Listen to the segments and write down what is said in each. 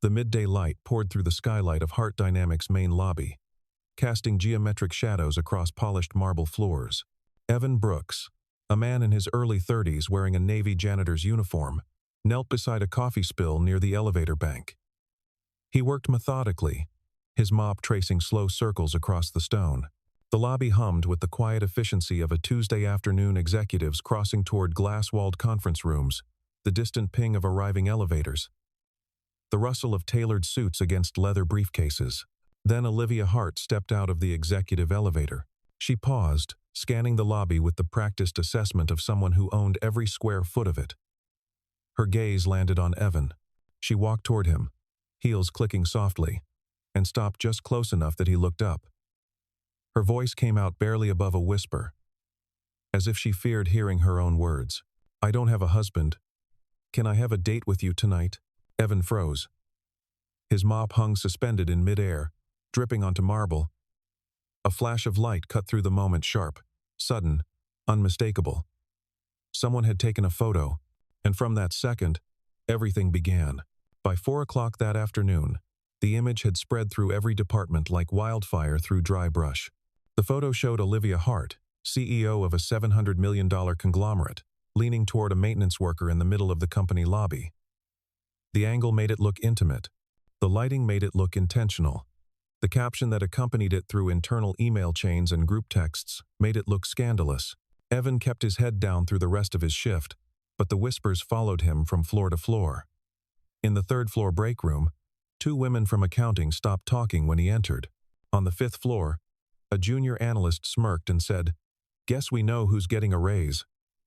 The midday light poured through the skylight of Heart Dynamics' main lobby, casting geometric shadows across polished marble floors. Evan Brooks, a man in his early 30s wearing a Navy janitor's uniform, knelt beside a coffee spill near the elevator bank. He worked methodically, his mop tracing slow circles across the stone. The lobby hummed with the quiet efficiency of a Tuesday afternoon, executives crossing toward glass-walled conference rooms, the distant ping of arriving elevators, the rustle of tailored suits against leather briefcases. Then Olivia Hart stepped out of the executive elevator. She paused, scanning the lobby with the practiced assessment of someone who owned every square foot of it. Her gaze landed on Evan. She walked toward him, heels clicking softly, and stopped just close enough that he looked up. Her voice came out barely above a whisper, as if she feared hearing her own words. "I don't have a husband. Can I have a date with you tonight?" Evan froze. His mop hung suspended in midair, dripping onto marble. A flash of light cut through the moment, sharp, sudden, unmistakable. Someone had taken a photo, and from that second, everything began. By 4 o'clock that afternoon, the image had spread through every department like wildfire through dry brush. The photo showed Olivia Hart, CEO of a $700 million conglomerate, leaning toward a maintenance worker in the middle of the company lobby. The angle made it look intimate. The lighting made it look intentional. The caption that accompanied it through internal email chains and group texts made it look scandalous. Evan kept his head down through the rest of his shift, but the whispers followed him from floor to floor. In the third-floor break room, 2 women from accounting stopped talking when he entered. On the 5th floor, a junior analyst smirked and said, "Guess we know who's getting a raise."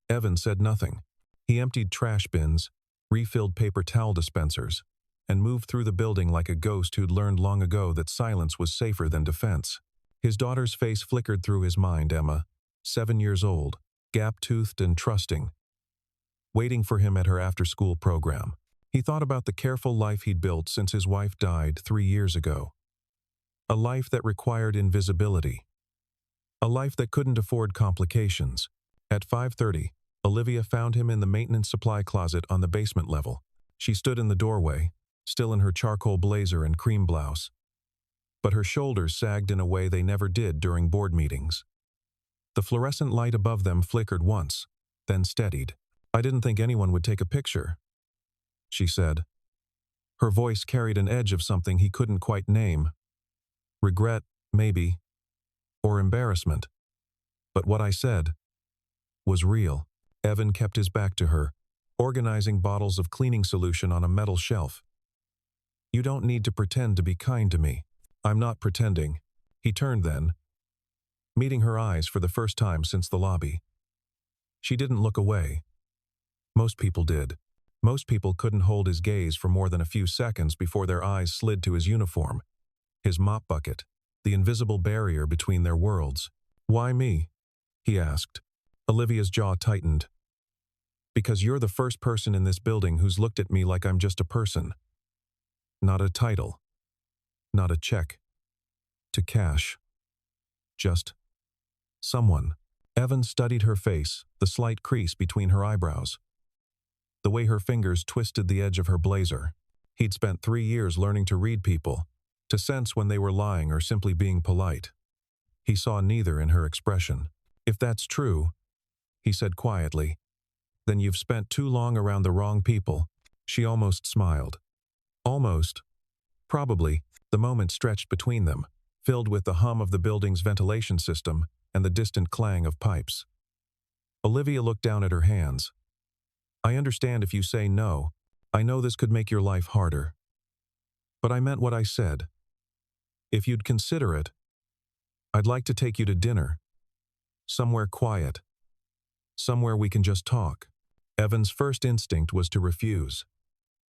Evan said nothing. He emptied trash bins, refilled paper towel dispensers, and moved through the building like a ghost who'd learned long ago that silence was safer than defense. His daughter's face flickered through his mind. Emma, 7 years old, gap-toothed and trusting, waiting for him at her after-school program. He thought about the careful life he'd built since his wife died 3 years ago. A life that required invisibility. A life that couldn't afford complications. At 5:30, Olivia found him in the maintenance supply closet on the basement level. She stood in the doorway, still in her charcoal blazer and cream blouse, but her shoulders sagged in a way they never did during board meetings. The fluorescent light above them flickered once, then steadied. "I didn't think anyone would take a picture," she said. Her voice carried an edge of something he couldn't quite name. Regret, maybe, or embarrassment. But what I said was real. Evan kept his back to her, organizing bottles of cleaning solution on a metal shelf. "You don't need to pretend to be kind to me." "I'm not pretending." He turned then, meeting her eyes for the first time since the lobby. She didn't look away. Most people did. Most people couldn't hold his gaze for more than a few seconds before their eyes slid to his uniform, his mop bucket, the invisible barrier between their worlds. "Why me?" he asked. Olivia's jaw tightened. "Because you're the first person in this building who's looked at me like I'm just a person. Not a title. Not a check to cash. Just someone." Evan studied her face, the slight crease between her eyebrows, the way her fingers twisted the edge of her blazer. He'd spent 3 years learning to read people, to sense when they were lying or simply being polite. He saw neither in her expression. "If that's true," he said quietly, "then you've spent too long around the wrong people." She almost smiled. Almost. Probably. The moment stretched between them, filled with the hum of the building's ventilation system and the distant clang of pipes. Olivia looked down at her hands. "I understand if you say no. I know this could make your life harder. But I meant what I said. If you'd consider it, I'd like to take you to dinner. Somewhere quiet. Somewhere we can just talk." Evan's first instinct was to refuse.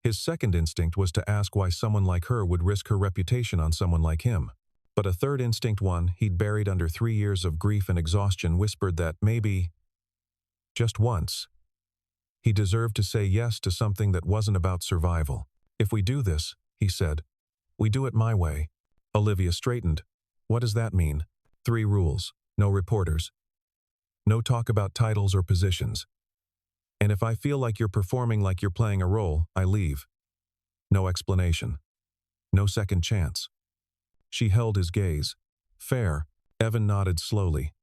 His second instinct was to ask why someone like her would risk her reputation on someone like him. But a third instinct, one he'd buried under 3 years of grief and exhaustion, whispered that maybe, just once, he deserved to say yes to something that wasn't about survival. "If we do this," he said, "we do it my way." Olivia straightened. "What does that mean?" 3 rules. No reporters. No talk about titles or positions. And if I feel like you're performing like you're playing a role, I leave. No explanation. No second chance. She held his gaze. Fair. Evan nodded slowly.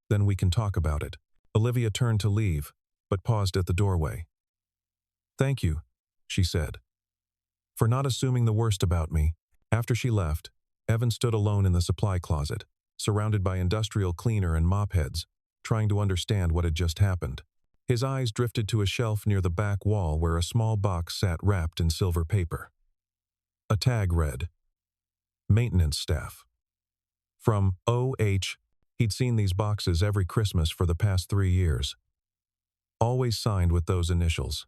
Then we can talk about it. Olivia turned to leave, but paused at the doorway. Thank you, she said, for not assuming the worst about me. After she left, Evan stood alone in the supply closet, surrounded by industrial cleaner and mop heads, trying to understand what had just happened. His eyes drifted to a shelf near the back wall where a small box sat wrapped in silver paper. A tag read, Maintenance Staff. From O.H. He'd seen these boxes every Christmas for the past 3 years. Always signed with those initials.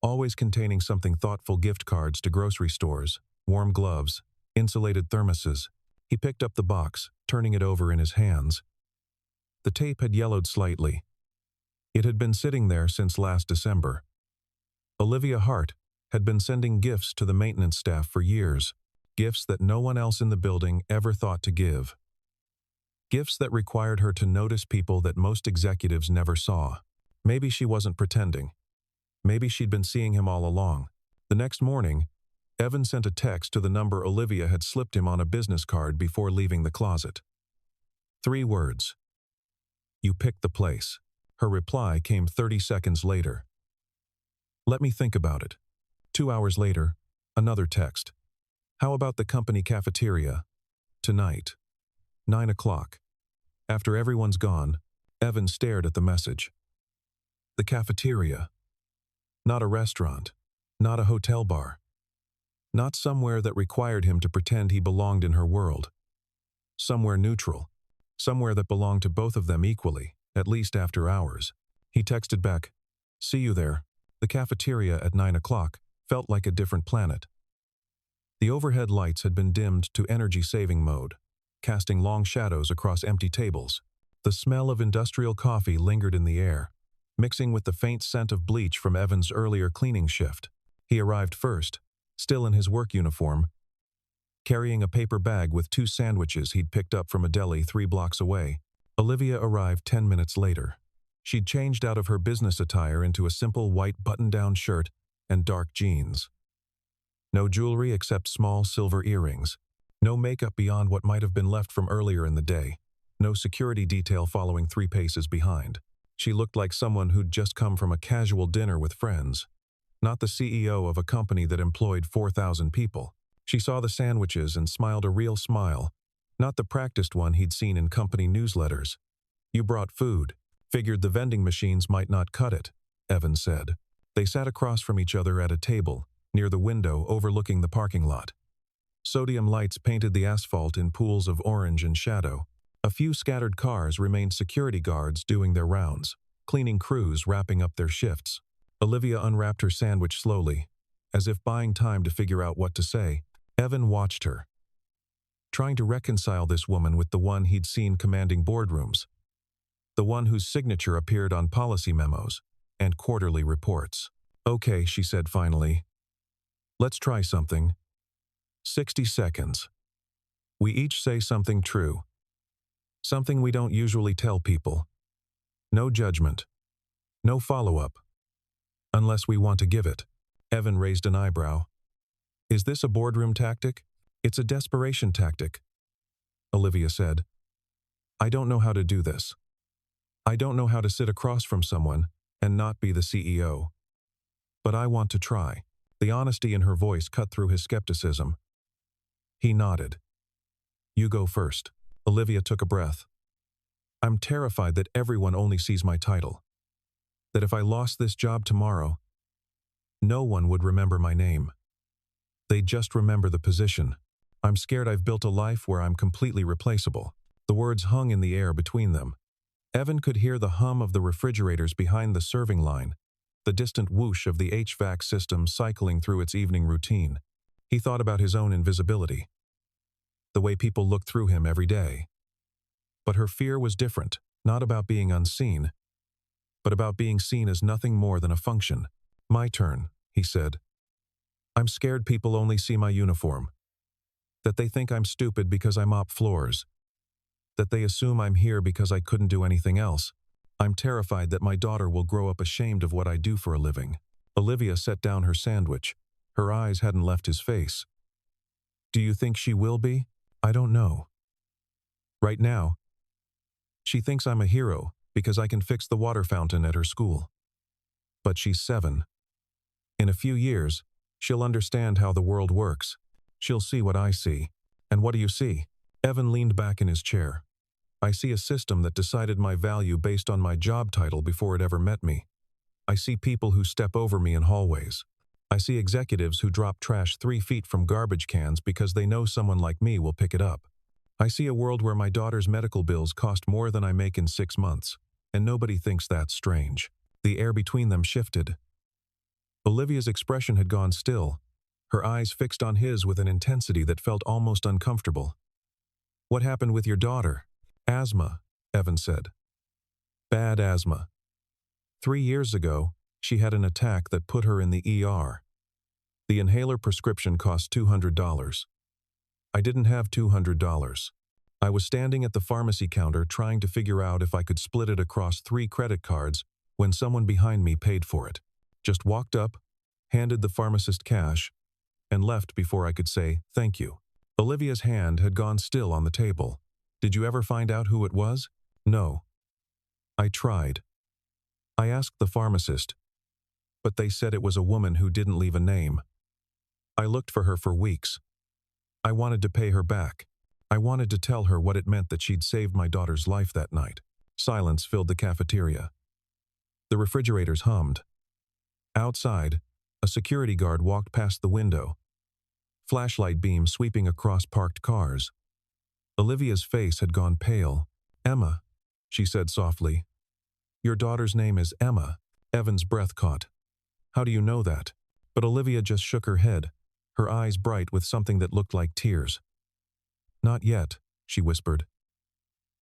Always containing something thoughtful: gift cards to grocery stores, warm gloves, insulated thermoses. He picked up the box, turning it over in his hands. The tape had yellowed slightly. It had been sitting there since last December. Olivia Hart had been sending gifts to the maintenance staff for years, gifts that no one else in the building ever thought to give. Gifts that required her to notice people that most executives never saw. Maybe she wasn't pretending. Maybe she'd been seeing him all along. The next morning, Evan sent a text to the number Olivia had slipped him on a business card before leaving the closet. 3 words. You picked the place. Her reply came 30 seconds later. Let me think about it. 2 hours later, another text. How about the company cafeteria? Tonight. 9 o'clock. After everyone's gone, Evan stared at the message. The cafeteria. Not a restaurant. Not a hotel bar. Not somewhere that required him to pretend he belonged in her world. Somewhere neutral. Somewhere that belonged to both of them equally, at least after hours. He texted back, See you there. The cafeteria at 9 o'clock felt like a different planet. The overhead lights had been dimmed to energy-saving mode, casting long shadows across empty tables. The smell of industrial coffee lingered in the air, mixing with the faint scent of bleach from Evan's earlier cleaning shift. He arrived first, still in his work uniform, carrying a paper bag with 2 sandwiches he'd picked up from a deli 3 blocks away. Olivia arrived 10 minutes later. She'd changed out of her business attire into a simple white button-down shirt and dark jeans. No jewelry except small silver earrings. No makeup beyond what might have been left from earlier in the day. No security detail following 3 paces behind. She looked like someone who'd just come from a casual dinner with friends. Not the CEO of a company that employed 4,000 people. She saw the sandwiches and smiled a real smile, not the practiced one he'd seen in company newsletters. You brought food. Figured the vending machines might not cut it, Evan said. They sat across from each other at a table, near the window overlooking the parking lot. Sodium lights painted the asphalt in pools of orange and shadow. A few scattered cars remained security guards doing their rounds, cleaning crews wrapping up their shifts. Olivia unwrapped her sandwich slowly, as if buying time to figure out what to say. Evan watched her, trying to reconcile this woman with the one he'd seen commanding boardrooms, the one whose signature appeared on policy memos and quarterly reports. Okay, she said finally. Let's try something. 60 seconds. We each say something true. Something we don't usually tell people. No judgment. No follow-up. Unless we want to give it. Evan raised an eyebrow. Is this a boardroom tactic? It's a desperation tactic, Olivia said. I don't know how to do this. I don't know how to sit across from someone and not be the CEO. But I want to try. The honesty in her voice cut through his skepticism. He nodded. You go first. Olivia took a breath. I'm terrified that everyone only sees my title. That if I lost this job tomorrow, no one would remember my name. They'd just remember the position. I'm scared I've built a life where I'm completely replaceable. The words hung in the air between them. Evan could hear the hum of the refrigerators behind the serving line, the distant whoosh of the HVAC system cycling through its evening routine. He thought about his own invisibility, the way people looked through him every day. But her fear was different, not about being unseen, but about being seen as nothing more than a function. My turn, he said. I'm scared people only see my uniform. That they think I'm stupid because I mop floors. That they assume I'm here because I couldn't do anything else. I'm terrified that my daughter will grow up ashamed of what I do for a living. Olivia set down her sandwich. Her eyes hadn't left his face. Do you think she will be? I don't know. Right now, she thinks I'm a hero because I can fix the water fountain at her school. But she's 7. In a few years, she'll understand how the world works. She'll see what I see. And what do you see? Evan leaned back in his chair. I see a system that decided my value based on my job title before it ever met me. I see people who step over me in hallways. I see executives who drop trash 3 feet from garbage cans because they know someone like me will pick it up. I see a world where my daughter's medical bills cost more than I make in 6 months, and nobody thinks that's strange. The air between them shifted. Olivia's expression had gone still, her eyes fixed on his with an intensity that felt almost uncomfortable. What happened with your daughter? Asthma, Evan said. Bad asthma. 3 years ago, she had an attack that put her in the ER. The inhaler prescription cost $200. I didn't have $200. I was standing at the pharmacy counter trying to figure out if I could split it across 3 credit cards when someone behind me paid for it. Just walked up, handed the pharmacist cash, and left before I could say thank you. Olivia's hand had gone still on the table. Did you ever find out who it was? No. I tried. I asked the pharmacist, but they said it was a woman who didn't leave a name. I looked for her for weeks. I wanted to pay her back. I wanted to tell her what it meant that she'd saved my daughter's life that night. Silence filled the cafeteria. The refrigerators hummed. Outside, a security guard walked past the window, flashlight beam sweeping across parked cars. Olivia's face had gone pale. Emma, she said softly. Your daughter's name is Emma. Evan's breath caught. How do you know that? But Olivia just shook her head, her eyes bright with something that looked like tears. Not yet, she whispered.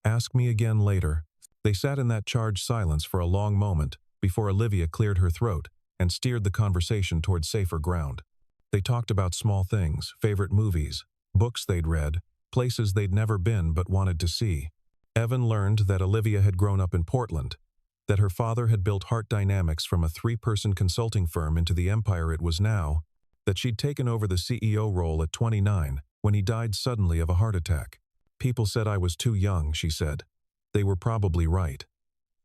Ask me again later. They sat in that charged silence for a long moment before Olivia cleared her throat and steered the conversation toward safer ground. They talked about small things, favorite movies, books they'd read, places they'd never been but wanted to see. Evan learned that Olivia had grown up in Portland, that her father had built Heart Dynamics from a 3-person consulting firm into the empire it was now, that she'd taken over the CEO role at 29 when he died suddenly of a heart attack. People said I was too young, she said. They were probably right.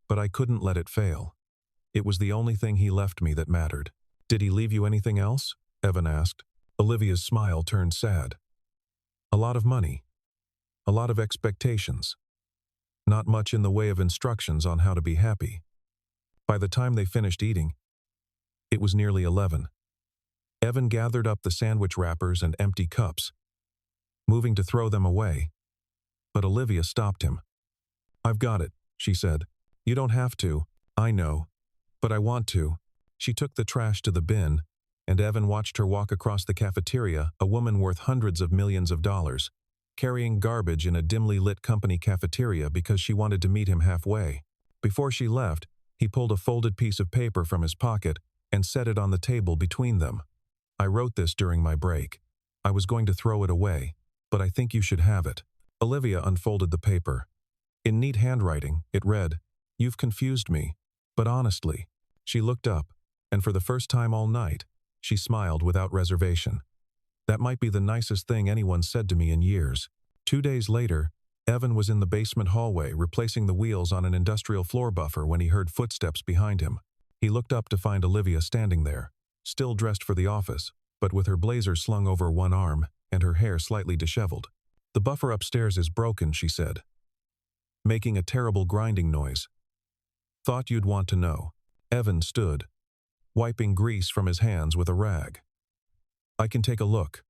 But I couldn't let it fail. It was the only thing he left me that mattered. Did he leave you anything else? Evan asked. Olivia's smile turned sad. A lot of money. A lot of expectations. Not much in the way of instructions on how to be happy. By the time they finished eating, it was nearly 11. Evan gathered up the sandwich wrappers and empty cups, moving to throw them away. But Olivia stopped him. I've got it, she said. You don't have to. I know. But I want to. She took the trash to the bin, and Evan watched her walk across the cafeteria, a woman worth hundreds of millions of dollars, carrying garbage in a dimly lit company cafeteria because she wanted to meet him halfway. Before she left, he pulled a folded piece of paper from his pocket and set it on the table between them. I wrote this during my break. I was going to throw it away, but I think you should have it. Olivia unfolded the paper. In neat handwriting, it read, You've confused me, but honestly. She looked up, and for the first time all night, she smiled without reservation. That might be the nicest thing anyone said to me in years. 2 days later, Evan was in the basement hallway replacing the wheels on an industrial floor buffer when he heard footsteps behind him. He looked up to find Olivia standing there, still dressed for the office, but with her blazer slung over one arm and her hair slightly disheveled. The buffer upstairs is broken, she said, making a terrible grinding noise. Thought you'd want to know. Evan stood, wiping grease from his hands with a rag. I can take a look.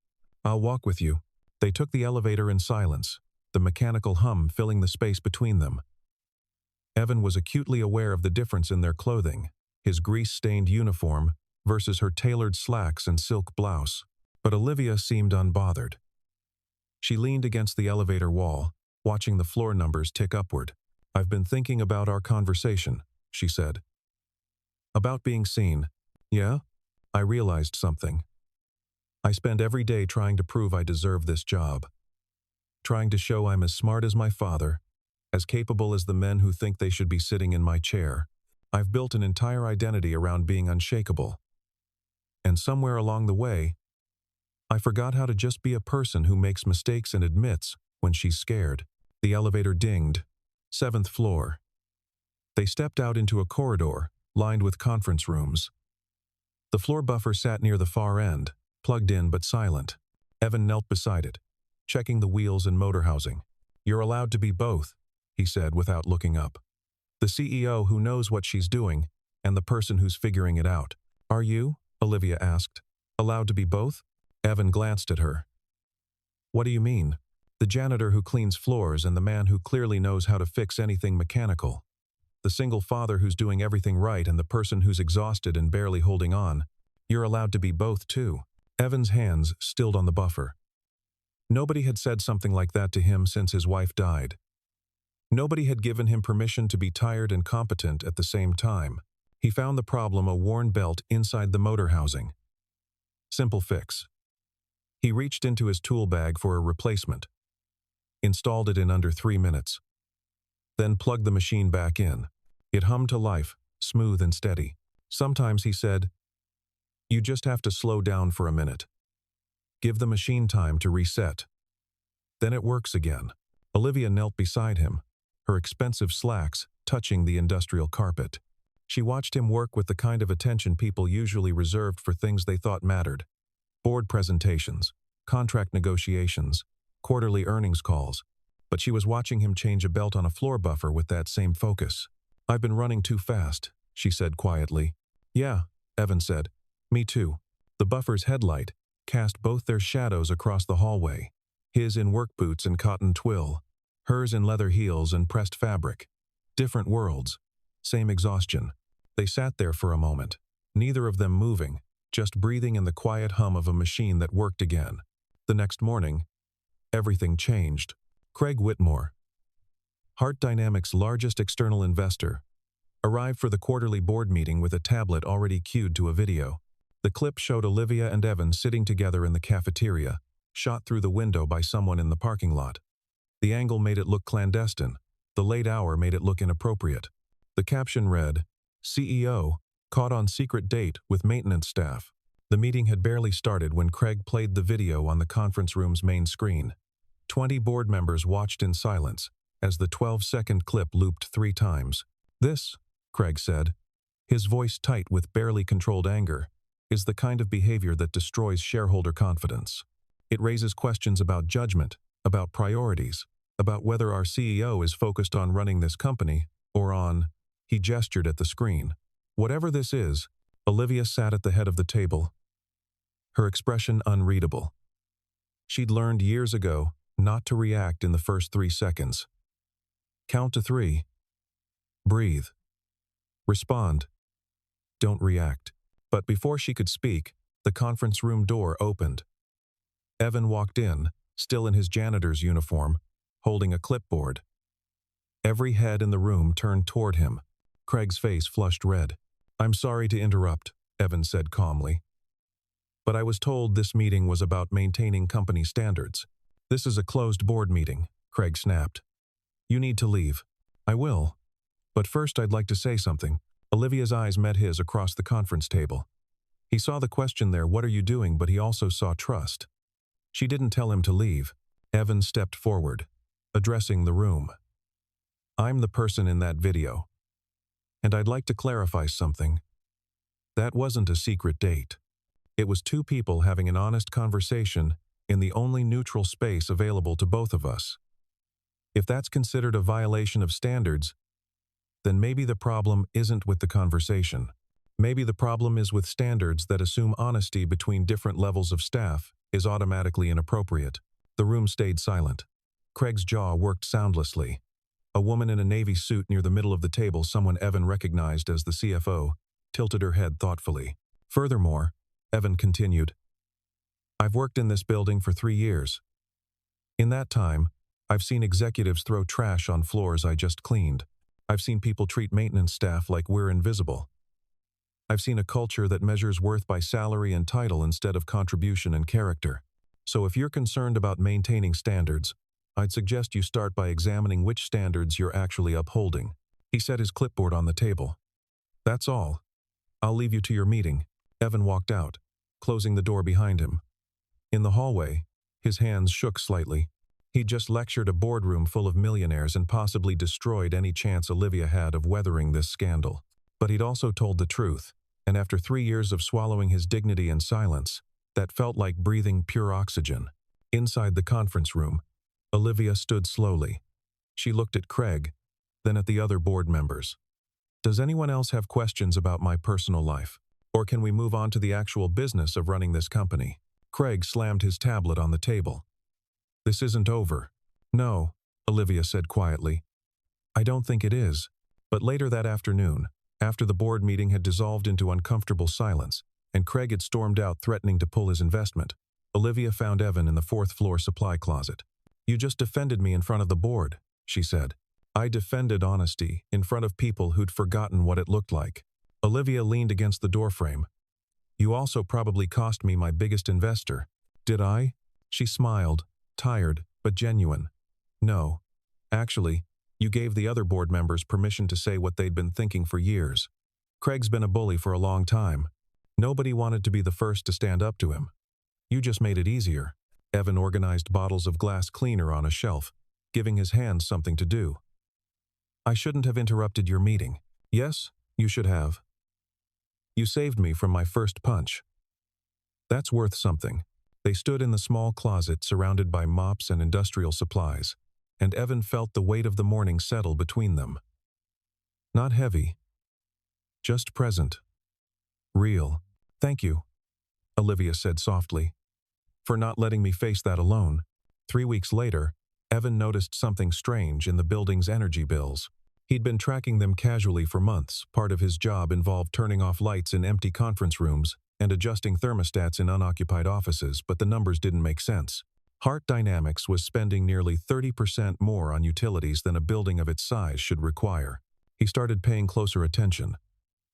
I'll walk with you. They took the elevator in silence, the mechanical hum filling the space between them. Evan was acutely aware of the difference in their clothing, his grease-stained uniform versus her tailored slacks and silk blouse. But Olivia seemed unbothered. She leaned against the elevator wall, watching the floor numbers tick upward. I've been thinking about our conversation, she said. About being seen. Yeah? I realized something. I spend every day trying to prove I deserve this job. Trying to show I'm as smart as my father, as capable as the men who think they should be sitting in my chair. I've built an entire identity around being unshakable. And somewhere along the way, I forgot how to just be a person who makes mistakes and admits when she's scared. The elevator dinged. 7th floor. They stepped out into a corridor, lined with conference rooms. The floor buffer sat near the far end, plugged in but silent. Evan knelt beside it, checking the wheels and motor housing. "You're allowed to be both," he said without looking up. "The CEO who knows what she's doing, and the person who's figuring it out." "Are you?" Olivia asked. "Allowed to be both?" Evan glanced at her. "What do you mean?" "The janitor who cleans floors and the man who clearly knows how to fix anything mechanical. The single father who's doing everything right and the person who's exhausted and barely holding on. You're allowed to be both, too." Evan's hands stilled on the buffer. Nobody had said something like that to him since his wife died. Nobody had given him permission to be tired and competent at the same time. He found the problem a worn belt inside the motor housing. Simple fix. He reached into his tool bag for a replacement. Installed it in under 3 minutes. Then plugged the machine back in. It hummed to life, smooth and steady. Sometimes, he said, you just have to slow down for a minute. Give the machine time to reset. Then it works again. Olivia knelt beside him, her expensive slacks touching the industrial carpet. She watched him work with the kind of attention people usually reserved for things they thought mattered. Board presentations, contract negotiations, quarterly earnings calls. But she was watching him change a belt on a floor buffer with that same focus. "I've been running too fast," she said quietly. "Yeah," Evan said. "Me too." The buffer's headlight cast both their shadows across the hallway, his in work boots and cotton twill, hers in leather heels and pressed fabric. Different worlds, same exhaustion. They sat there for a moment, neither of them moving, just breathing in the quiet hum of a machine that worked again. The next morning, everything changed. Craig Whitmore, Heart Dynamics' largest external investor, arrived for the quarterly board meeting with a tablet already cued to a video. The clip showed Olivia and Evan sitting together in the cafeteria, shot through the window by someone in the parking lot. The angle made it look clandestine. The late hour made it look inappropriate. The caption read, "CEO, caught on secret date with maintenance staff." The meeting had barely started when Craig played the video on the conference room's main screen. 20 board members watched in silence as the 12-second clip looped 3 times. "This," Craig said, his voice tight with barely controlled anger, "is the kind of behavior that destroys shareholder confidence. It raises questions about judgment, about priorities, about whether our CEO is focused on running this company or on..." He gestured at the screen. "Whatever this is," Olivia sat at the head of the table, her expression unreadable. She'd learned years ago not to react in the first 3 seconds. Count to 3. Breathe. Respond. Don't react. But before she could speak, the conference room door opened. Evan walked in, still in his janitor's uniform, holding a clipboard. Every head in the room turned toward him. Craig's face flushed red. "I'm sorry to interrupt," Evan said calmly. "But I was told this meeting was about maintaining company standards." "This is a closed board meeting," Craig snapped. "You need to leave." "I will. But first I'd like to say something." Olivia's eyes met his across the conference table. He saw the question there, "What are you doing?" but he also saw trust. She didn't tell him to leave. Evan stepped forward, addressing the room. "I'm the person in that video. And I'd like to clarify something. That wasn't a secret date. It was 2 people having an honest conversation in the only neutral space available to both of us. If that's considered a violation of standards, then maybe the problem isn't with the conversation. Maybe the problem is with standards that assume honesty between different levels of staff is automatically inappropriate." The room stayed silent. Craig's jaw worked soundlessly. A woman in a navy suit near the middle of the table, someone Evan recognized as the CFO, tilted her head thoughtfully. "Furthermore," Evan continued, "I've worked in this building for 3 years. In that time, I've seen executives throw trash on floors I just cleaned. I've seen people treat maintenance staff like we're invisible. I've seen a culture that measures worth by salary and title instead of contribution and character. So if you're concerned about maintaining standards, I'd suggest you start by examining which standards you're actually upholding." He set his clipboard on the table. "That's all. I'll leave you to your meeting." Evan walked out, closing the door behind him. In the hallway, his hands shook slightly. He'd just lectured a boardroom full of millionaires and possibly destroyed any chance Olivia had of weathering this scandal. But he'd also told the truth, and after 3 years of swallowing his dignity in silence, that felt like breathing pure oxygen. Inside the conference room, Olivia stood slowly. She looked at Craig, then at the other board members. Does anyone else have questions about my personal life? Or can we move on to the actual business of running this company? Craig slammed his tablet on the table. This isn't over. No, Olivia said quietly. I don't think it is. But later that afternoon, after the board meeting had dissolved into uncomfortable silence, and Craig had stormed out threatening to pull his investment, Olivia found Evan in the 4th-floor supply closet. You just defended me in front of the board, she said. I defended honesty in front of people who'd forgotten what it looked like. Olivia leaned against the doorframe. You also probably cost me my biggest investor. Did I? She smiled, tired but genuine. No. Actually, you gave the other board members permission to say what they'd been thinking for years. Craig's been a bully for a long time. Nobody wanted to be the first to stand up to him. You just made it easier. Evan organized bottles of glass cleaner on a shelf, giving his hands something to do. I shouldn't have interrupted your meeting. Yes, you should have. You saved me from my first punch. That's worth something. They stood in the small closet surrounded by mops and industrial supplies, and Evan felt the weight of the morning settle between them. Not heavy. Just present. Real. Thank you, Olivia said softly, for not letting me face that alone. 3 weeks later, Evan noticed something strange in the building's energy bills. He'd been tracking them casually for months. Part of his job involved turning off lights in empty conference rooms and adjusting thermostats in unoccupied offices, but the numbers didn't make sense. Heart Dynamics was spending nearly 30% more on utilities than a building of its size should require. He started paying closer attention.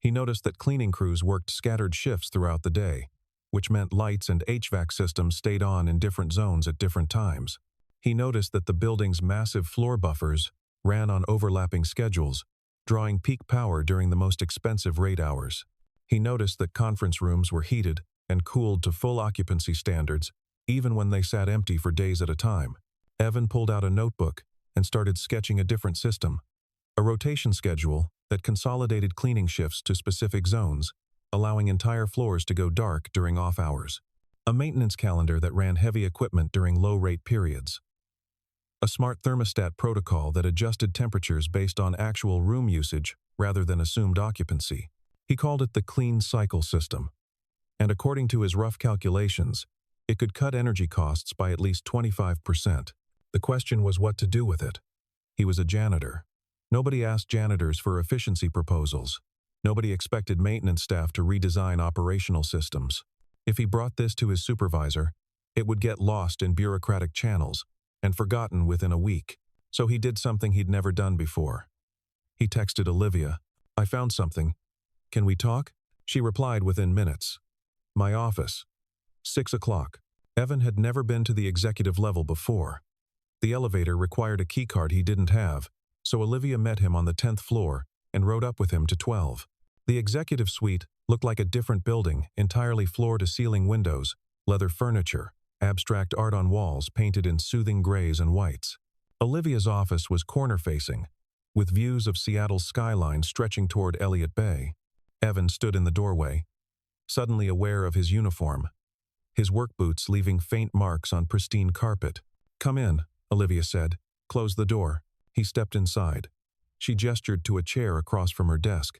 He noticed that cleaning crews worked scattered shifts throughout the day, which meant lights and HVAC systems stayed on in different zones at different times. He noticed that the building's massive floor buffers ran on overlapping schedules, drawing peak power during the most expensive rate hours. He noticed that conference rooms were heated and cooled to full occupancy standards, even when they sat empty for days at a time. Evan pulled out a notebook and started sketching a different system, a rotation schedule that consolidated cleaning shifts to specific zones, allowing entire floors to go dark during off hours. A maintenance calendar that ran heavy equipment during low-rate periods. A smart thermostat protocol that adjusted temperatures based on actual room usage rather than assumed occupancy. He called it the clean cycle system. And according to his rough calculations, it could cut energy costs by at least 25%. The question was what to do with it. He was a janitor. Nobody asked janitors for efficiency proposals. Nobody expected maintenance staff to redesign operational systems. If he brought this to his supervisor, it would get lost in bureaucratic channels and forgotten within a week. So he did something he'd never done before. He texted Olivia, I found something. Can we talk? She replied within minutes. My office. 6 o'clock. Evan had never been to the executive level before. The elevator required a keycard he didn't have, so Olivia met him on the 10th floor and rode up with him to 12. The executive suite looked like a different building, entirely floor-to-ceiling windows, leather furniture, abstract art on walls painted in soothing grays and whites. Olivia's office was corner-facing, with views of Seattle's skyline stretching toward Elliott Bay. Evan stood in the doorway, suddenly aware of his uniform, his work boots leaving faint marks on pristine carpet. Come in, Olivia said. Close the door. He stepped inside. She gestured to a chair across from her desk.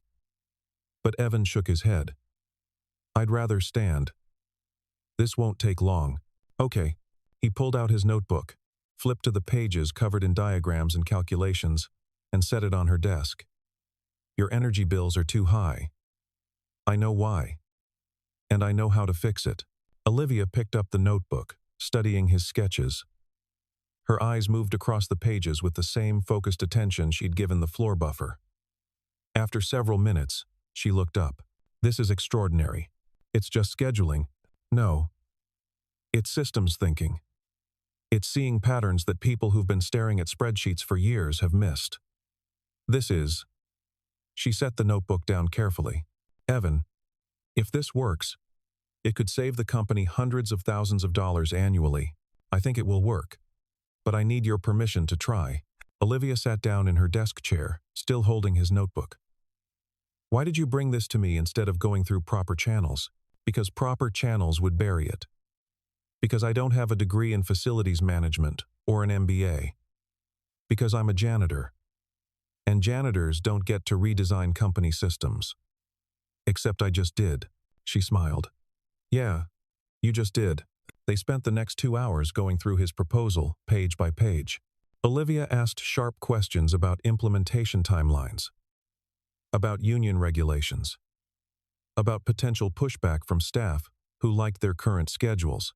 But Evan shook his head. I'd rather stand. This won't take long. Okay. He pulled out his notebook, flipped to the pages covered in diagrams and calculations, and set it on her desk. Your energy bills are too high. I know why. And I know how to fix it. Olivia picked up the notebook, studying his sketches. Her eyes moved across the pages with the same focused attention she'd given the floor buffer. After several minutes, she looked up. This is extraordinary. It's just scheduling. No. It's systems thinking. It's seeing patterns that people who've been staring at spreadsheets for years have missed. This is... She set the notebook down carefully. Evan, if this works, It could save the company hundreds of thousands of dollars annually. I think it will work. But I need your permission to try. Olivia sat down in her desk chair, still holding his notebook. Why did you bring this to me instead of going through proper channels? Because proper channels would bury it. Because I don't have a degree in facilities management or an MBA. Because I'm a janitor. And janitors don't get to redesign company systems. Except I just did. She smiled. Yeah, you just did. They spent the next 2 hours going through his proposal, page by page. Olivia asked sharp questions about implementation timelines, about union regulations, about potential pushback from staff who liked their current schedules.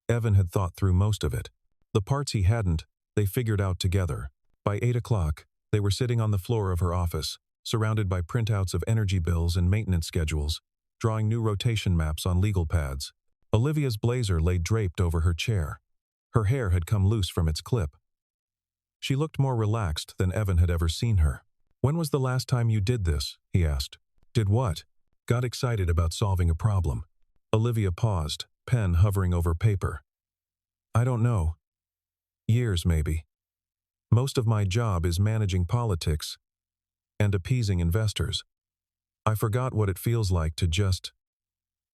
Evan had thought through most of it. The parts he hadn't, they figured out together. By 8 o'clock, they were sitting on the floor of her office, surrounded by printouts of energy bills and maintenance schedules, drawing new rotation maps on legal pads. Olivia's blazer lay draped over her chair. Her hair had come loose from its clip. She looked more relaxed than Evan had ever seen her. When was the last time you did this? He asked. Did what? Got excited about solving a problem. Olivia paused, pen hovering over paper. I don't know. Years, maybe. Most of my job is managing politics and appeasing investors. I forgot what it feels like to just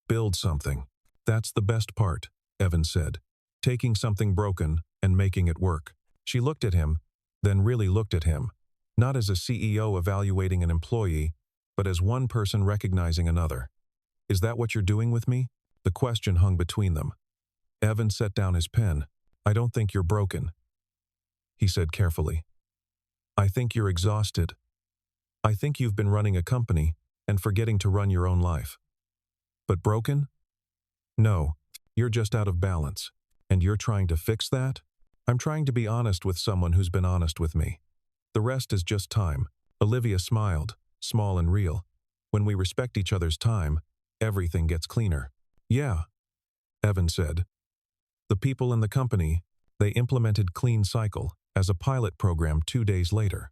build something. That's the best part, Evan said. Taking something broken and making it work. She looked at him, then really looked at him, not as a CEO evaluating an employee, but as one person recognizing another. Is that what you're doing with me? The question hung between them. Evan set down his pen. I don't think you're broken, he said carefully. I think you're exhausted. I think you've been running a company and forgetting to run your own life. But broken? No, you're just out of balance. And you're trying to fix that? I'm trying to be honest with someone who's been honest with me. The rest is just time. Olivia smiled, small and real. When we respect each other's time, everything gets cleaner. Yeah, Evan said. The people in the company, they implemented Clean Cycle as a pilot program 2 days later.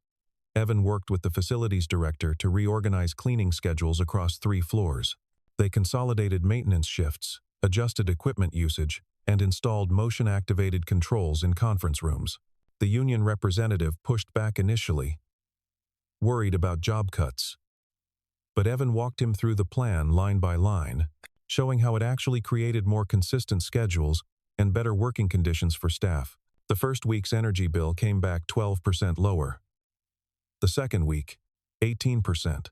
Evan worked with the facilities director to reorganize cleaning schedules across 3 floors. They consolidated maintenance shifts, adjusted equipment usage, and installed motion-activated controls in conference rooms. The union representative pushed back initially, worried about job cuts. But Evan walked him through the plan line by line, showing how it actually created more consistent schedules and better working conditions for staff. The first week's energy bill came back 12% lower. The second week, 18%.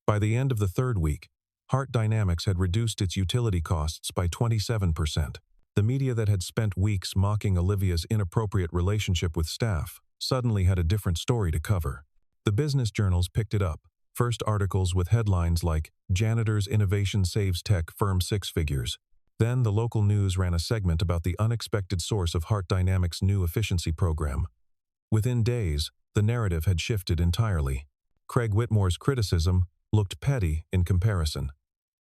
By the end of the third week, Hart Dynamics had reduced its utility costs by 27%. The media that had spent weeks mocking Olivia's inappropriate relationship with staff suddenly had a different story to cover. The business journals picked it up. First articles with headlines like, Janitor's Innovation Saves Tech Firm 6 Figures. Then the local news ran a segment about the unexpected source of Hart Dynamics' new efficiency program. Within days, the narrative had shifted entirely. Craig Whitmore's criticism looked petty in comparison.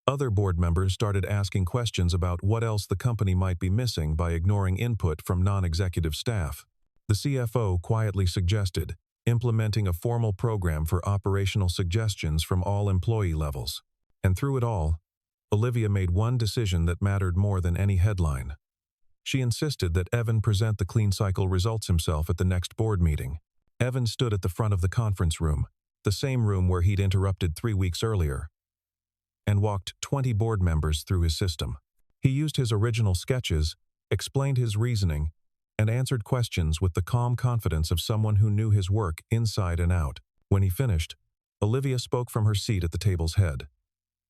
Other board members started asking questions about what else the company might be missing by ignoring input from non-executive staff. The CFO quietly suggested implementing a formal program for operational suggestions from all employee levels. And through it all, Olivia made one decision that mattered more than any headline. She insisted that Evan present the Clean Cycle results himself at the next board meeting. Evan stood at the front of the conference room, the same room where he'd interrupted 3 weeks earlier, and walked 20 board members through his system. He used his original sketches, explained his reasoning, and answered questions with the calm confidence of someone who knew his work inside and out. When he finished, Olivia spoke from her seat at the table's head.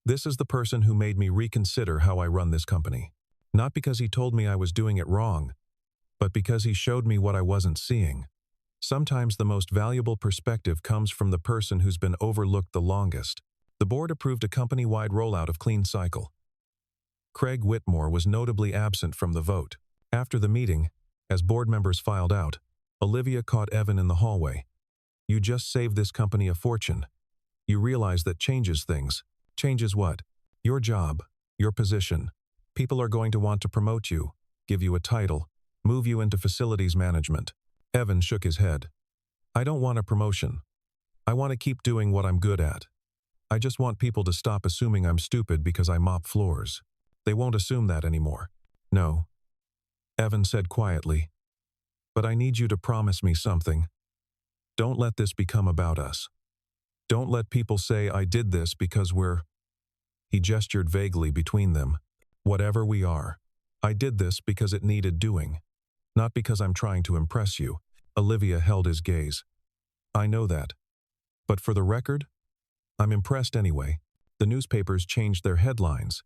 This is the person who made me reconsider how I run this company. Not because he told me I was doing it wrong, but because he showed me what I wasn't seeing. Sometimes the most valuable perspective comes from the person who's been overlooked the longest. The board approved a company-wide rollout of Clean Cycle. Craig Whitmore was notably absent from the vote. After the meeting, as board members filed out, Olivia caught Evan in the hallway. You just saved this company a fortune. You realize that changes things. Changes what? Your job, your position. People are going to want to promote you, give you a title, move you into facilities management. Evan shook his head. I don't want a promotion. I want to keep doing what I'm good at. I just want people to stop assuming I'm stupid because I mop floors. They won't assume that anymore. No, Evan said quietly. But I need you to promise me something. Don't let this become about us. Don't let people say I did this because we're... He gestured vaguely between them. Whatever we are. I did this because it needed doing. Not because I'm trying to impress you. Olivia held his gaze. I know that. But for the record, I'm impressed anyway. The newspapers changed their headlines.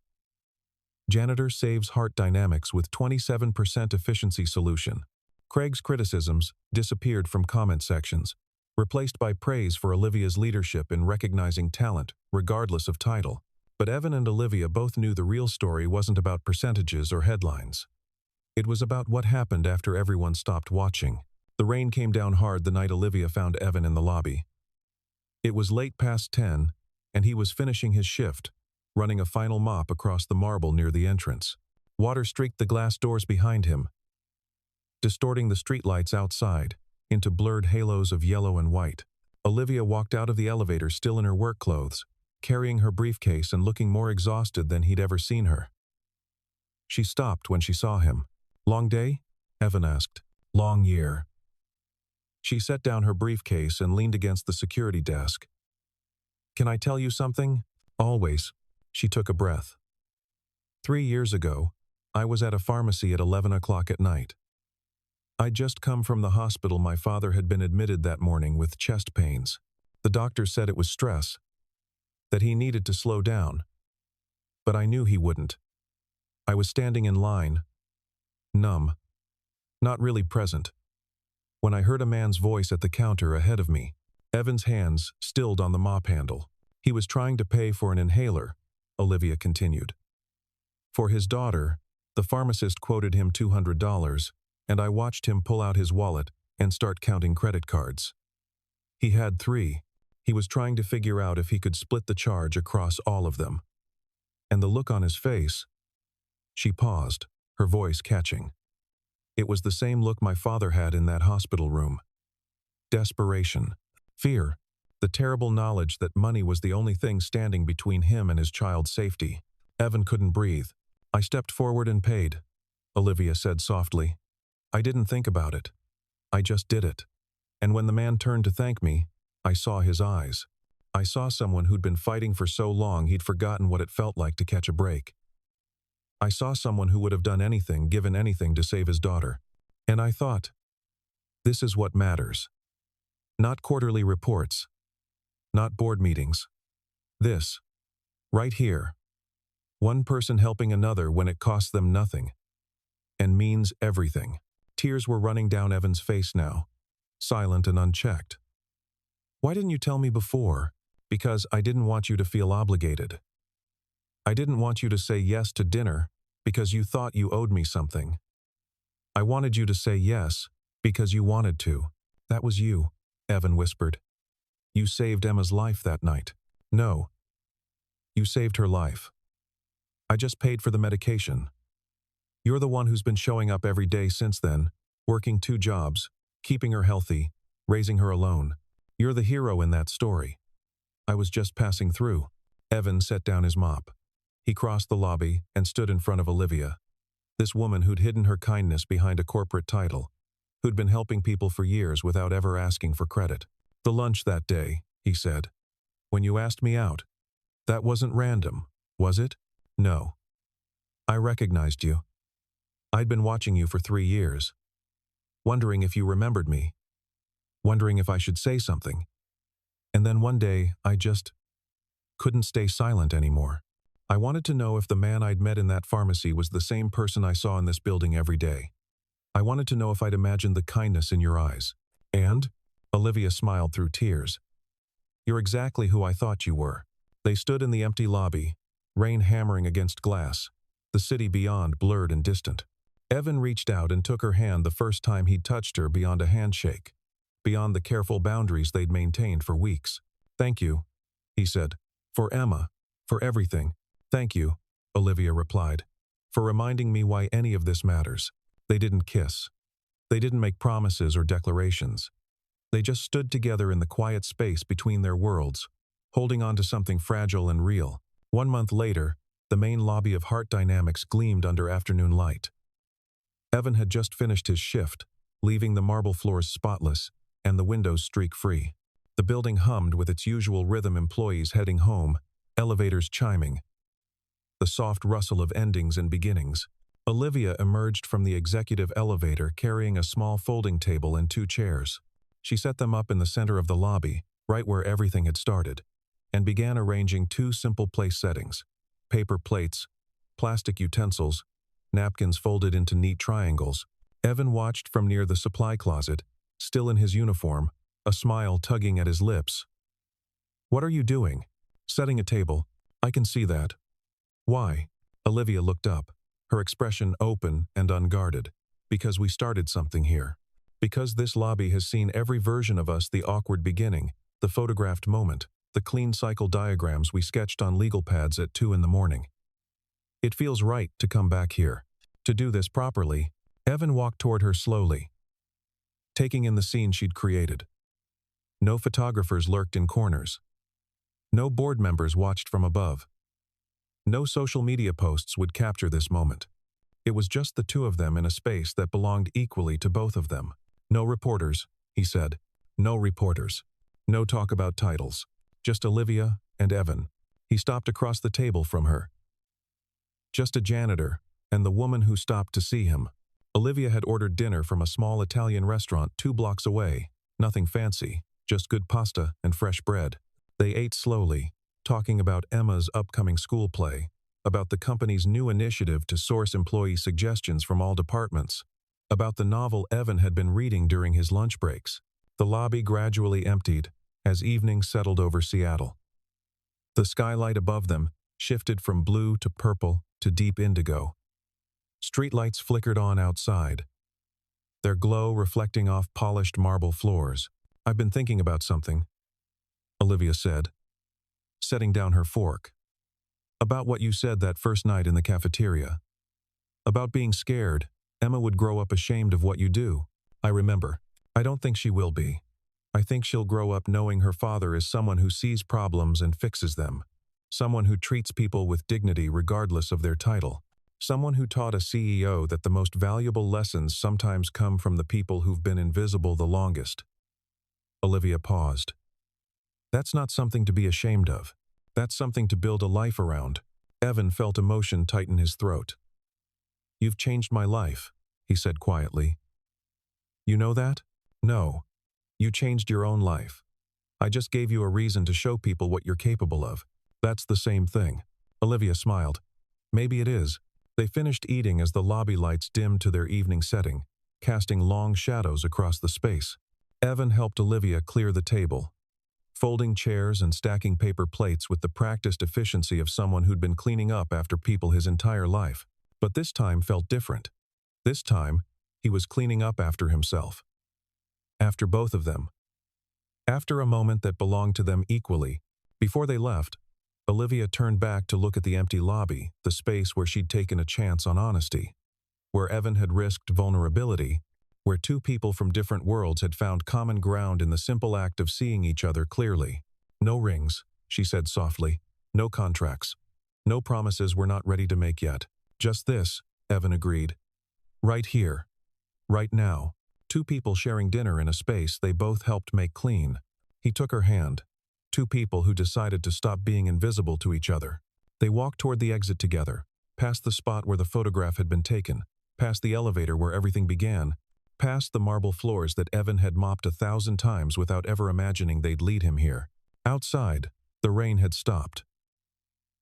Janitor saves heart dynamics with 27% efficiency solution. Craig's criticisms disappeared from comment sections, replaced by praise for Olivia's leadership in recognizing talent, regardless of title. But Evan and Olivia both knew the real story wasn't about percentages or headlines. It was about what happened after everyone stopped watching. The rain came down hard the night Olivia found Evan in the lobby. It was late past 10, and he was finishing his shift, running a final mop across the marble near the entrance. Water streaked the glass doors behind him, distorting the streetlights outside into blurred halos of yellow and white. Olivia walked out of the elevator still in her work clothes, carrying her briefcase and looking more exhausted than he'd ever seen her. She stopped when she saw him. Long day? Evan asked. Long year. She set down her briefcase and leaned against the security desk. Can I tell you something? Always. She took a breath. 3 years ago, I was at a pharmacy at 11 o'clock at night. I'd just come from the hospital. My father had been admitted that morning with chest pains. The doctor said it was stress, that he needed to slow down. But I knew he wouldn't. I was standing in line, numb, not really present, when I heard a man's voice at the counter ahead of me. Evan's hands stilled on the mop handle. He was trying to pay for an inhaler, Olivia continued. For his daughter, the pharmacist quoted him $200, and I watched him pull out his wallet and start counting credit cards. He had 3. He was trying to figure out if he could split the charge across all of them. And the look on his face... She paused, her voice catching. It was the same look my father had in that hospital room. Desperation, fear, the terrible knowledge that money was the only thing standing between him and his child's safety. Evan couldn't breathe. I stepped forward and paid, Olivia said softly. I didn't think about it. I just did it. And when the man turned to thank me, I saw his eyes. I saw someone who'd been fighting for so long he'd forgotten what it felt like to catch a break. I saw someone who would have done anything, given anything to save his daughter. And I thought, this is what matters. Not quarterly reports. Not board meetings. This. Right here. One person helping another when it costs them nothing. And means everything. Tears were running down Evan's face now, silent and unchecked. Why didn't you tell me before? Because I didn't want you to feel obligated. I didn't want you to say yes to dinner because you thought you owed me something. I wanted you to say yes because you wanted to. That was you, Evan whispered. You saved Emma's life that night. No. You saved her life. I just paid for the medication. You're the one who's been showing up every day since then, working 2 jobs, keeping her healthy, raising her alone. You're the hero in that story. I was just passing through. Evan set down his mop. He crossed the lobby and stood in front of Olivia, this woman who'd hidden her kindness behind a corporate title, who'd been helping people for years without ever asking for credit. The lunch that day, he said. When you asked me out, that wasn't random, was it? No. I recognized you. I'd been watching you for 3 years, wondering if you remembered me, wondering if I should say something. And then one day, I just couldn't stay silent anymore. I wanted to know if the man I'd met in that pharmacy was the same person I saw in this building every day. I wanted to know if I'd imagined the kindness in your eyes. And? Olivia smiled through tears. You're exactly who I thought you were. They stood in the empty lobby, rain hammering against glass, the city beyond blurred and distant. Evan reached out and took her hand the first time he'd touched her beyond a handshake, beyond the careful boundaries they'd maintained for weeks. Thank you, he said. For Emma, for everything. Thank you, Olivia replied, for reminding me why any of this matters. They didn't kiss. They didn't make promises or declarations. They just stood together in the quiet space between their worlds, holding on to something fragile and real. 1 month later, The main lobby of Heart Dynamics gleamed under afternoon light. Evan had just finished his shift, leaving the marble floors spotless and the windows streak-free. The building hummed with its usual rhythm, employees heading home, elevators chiming, the soft rustle of endings and beginnings. Olivia emerged from the executive elevator carrying a small folding table and 2 chairs. She set them up in the center of the lobby, right where everything had started, and began arranging 2 simple place settings: paper plates, plastic utensils, napkins folded into neat triangles. Evan watched from near the supply closet, still in his uniform, a smile tugging at his lips. "What are you doing?" "Setting a table. I can see that." "Why?" Olivia looked up, her expression open and unguarded. "Because we started something here. Because this lobby has seen every version of us, the awkward beginning, the photographed moment, the clean cycle diagrams we sketched on legal pads at 2 in the morning. It feels right to come back here. To do this properly." Evan walked toward her slowly, taking in the scene she'd created. No photographers lurked in corners. No board members watched from above. No social media posts would capture this moment. It was just the 2 of them in a space that belonged equally to both of them. "No reporters," he said. "No reporters. No talk about titles. Just Olivia and Evan." He stopped across the table from her. Just a janitor and the woman who stopped to see him. Olivia had ordered dinner from a small Italian restaurant 2 blocks away. Nothing fancy, just good pasta and fresh bread. They ate slowly, talking about Emma's upcoming school play, about the company's new initiative to source employee suggestions from all departments, about the novel Evan had been reading during his lunch breaks. The lobby gradually emptied as evening settled over Seattle. The skylight above them shifted from blue to purple to deep indigo. Streetlights flickered on outside, their glow reflecting off polished marble floors. "I've been thinking about something," Olivia said, setting down her fork. "About what you said that first night in the cafeteria. About being scared Emma would grow up ashamed of what you do. I remember. I don't think she will be. I think she'll grow up knowing her father is someone who sees problems and fixes them. Someone who treats people with dignity regardless of their title. Someone who taught a CEO that the most valuable lessons sometimes come from the people who've been invisible the longest." Olivia paused. "That's not something to be ashamed of. That's something to build a life around." Evan felt emotion tighten his throat. "You've changed my life," he said quietly. "You know that?" "No. You changed your own life. I just gave you a reason to show people what you're capable of." "That's the same thing." Olivia smiled. "Maybe it is." They finished eating as the lobby lights dimmed to their evening setting, casting long shadows across the space. Evan helped Olivia clear the table, folding chairs and stacking paper plates with the practiced efficiency of someone who'd been cleaning up after people his entire life. But this time felt different. This time, he was cleaning up after himself. After both of them. After a moment that belonged to them equally. Before they left, Olivia turned back to look at the empty lobby, the space where she'd taken a chance on honesty, where Evan had risked vulnerability, where 2 people from different worlds had found common ground in the simple act of seeing each other clearly. "No rings," she said softly. "No contracts. No promises we're not ready to make yet. Just this," Evan agreed. "Right here. Right now. 2 people sharing dinner in a space they both helped make clean." He took her hand. 2 people who decided to stop being invisible to each other. They walked toward the exit together, past the spot where the photograph had been taken, past the elevator where everything began, past the marble floors that Evan had mopped 1,000 times without ever imagining they'd lead him here. Outside, the rain had stopped.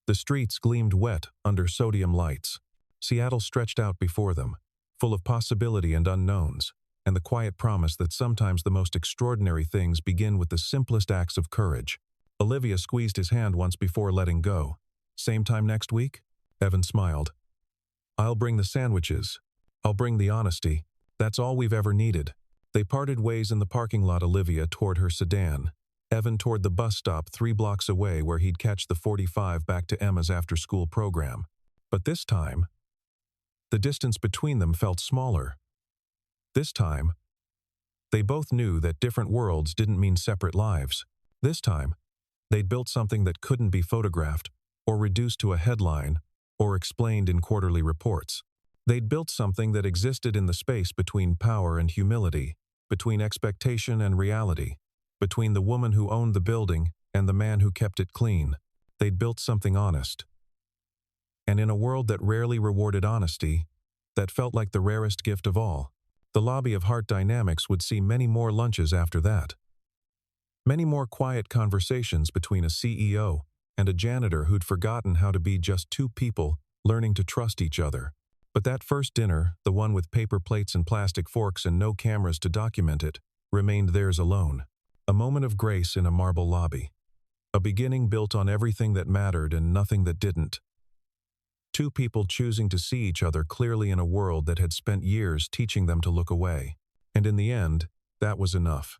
The streets gleamed wet under sodium lights. Seattle stretched out before them, full of possibility and unknowns, and the quiet promise that sometimes the most extraordinary things begin with the simplest acts of courage. Olivia squeezed his hand once before letting go. "Same time next week?" Evan smiled. "I'll bring the sandwiches. I'll bring the honesty. That's all we've ever needed." They parted ways in the parking lot, Olivia toward her sedan, Evan toward the bus stop 3 blocks away where he'd catch the 45 back to Emma's after-school program. But this time, the distance between them felt smaller. This time, they both knew that different worlds didn't mean separate lives. This time, they'd built something that couldn't be photographed or reduced to a headline or explained in quarterly reports. They'd built something that existed in the space between power and humility, between expectation and reality, between the woman who owned the building and the man who kept it clean. They'd built something honest. And in a world that rarely rewarded honesty, that felt like the rarest gift of all. The lobby of Heart Dynamics would see many more lunches after that. Many more quiet conversations between a CEO and a janitor who'd forgotten how to be just two people learning to trust each other. But that first dinner, the one with paper plates and plastic forks and no cameras to document it, remained theirs alone. A moment of grace in a marble lobby. A beginning built on everything that mattered and nothing that didn't. Two people choosing to see each other clearly in a world that had spent years teaching them to look away. And in the end, that was enough.